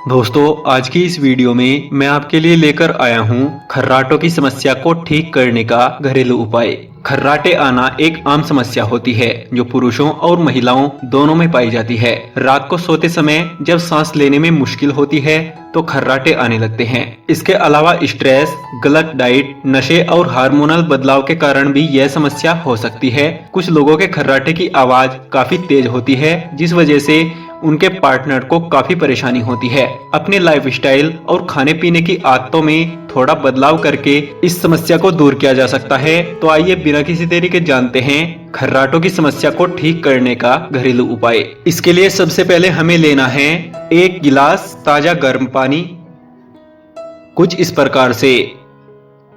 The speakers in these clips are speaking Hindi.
दोस्तों, आज की इस वीडियो में मैं आपके लिए लेकर आया हूँ खर्राटों की समस्या को ठीक करने का घरेलू उपाय। खर्राटे आना एक आम समस्या होती है जो पुरुषों और महिलाओं दोनों में पाई जाती है। रात को सोते समय जब सांस लेने में मुश्किल होती है तो खर्राटे आने लगते हैं। इसके अलावा स्ट्रेस, गलत डाइट, नशे और हार्मोनल बदलाव के कारण भी यह समस्या हो सकती है। कुछ लोगों के खर्राटे की आवाज काफी तेज होती है जिस वजह से उनके पार्टनर को काफी परेशानी होती है। अपने लाइफस्टाइल और खाने पीने की आदतों में थोड़ा बदलाव करके इस समस्या को दूर किया जा सकता है। तो आइए बिना किसी देरी के जानते हैं खर्राटों की समस्या को ठीक करने का घरेलू उपाय। इसके लिए सबसे पहले हमें लेना है 1 गिलास ताजा गर्म पानी, कुछ इस प्रकार से।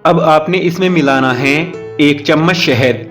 अब आपने इसमें मिलाना है 1 चम्मच शहद।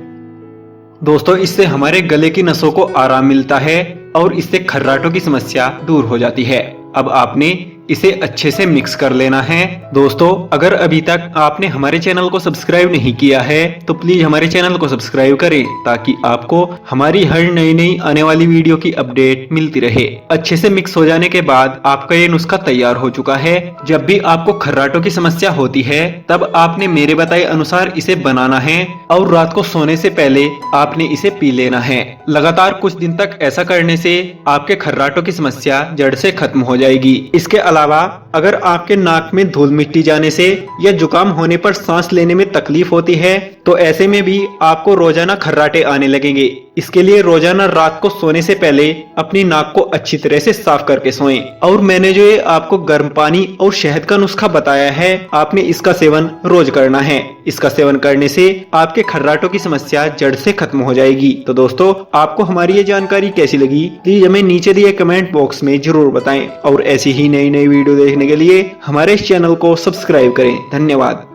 दोस्तों, इससे हमारे गले की नसों को आराम मिलता है और इससे खर्राटों की समस्या दूर हो जाती है। अब आपने इसे अच्छे से मिक्स कर लेना है। दोस्तों, अगर अभी तक आपने हमारे चैनल को सब्सक्राइब नहीं किया है तो प्लीज हमारे चैनल को सब्सक्राइब करें ताकि आपको हमारी हर नई आने वाली वीडियो की अपडेट मिलती रहे। अच्छे से मिक्स हो जाने के बाद आपका ये नुस्खा तैयार हो चुका है। जब भी आपको खर्राटों की समस्या होती है तब आपने मेरे बताए अनुसार इसे बनाना है और रात को सोने से पहले आपने इसे पी लेना है। लगातार कुछ दिन तक ऐसा करने से आपके खर्राटों की समस्या जड़ से खत्म हो जाएगी। इसके अलावा अगर आपके नाक में धूल मिट्टी जाने से या जुकाम होने पर सांस लेने में तकलीफ होती है तो ऐसे में भी आपको रोजाना खर्राटे आने लगेंगे। इसके लिए रोजाना रात को सोने से पहले अपनी नाक को अच्छी तरह से साफ करके सोएं। और मैंने जो ये आपको गर्म पानी और शहद का नुस्खा बताया है, आपने इसका सेवन रोज करना है। इसका सेवन करने से आपके खर्राटों की समस्या जड़ से खत्म हो जाएगी। तो दोस्तों, आपको हमारी ये जानकारी कैसी लगी प्लीज हमें नीचे दिए कमेंट बॉक्स में जरूर बताएं और ऐसी ही नई वीडियो देखने के लिए हमारे इस चैनल को सब्सक्राइब करें। धन्यवाद।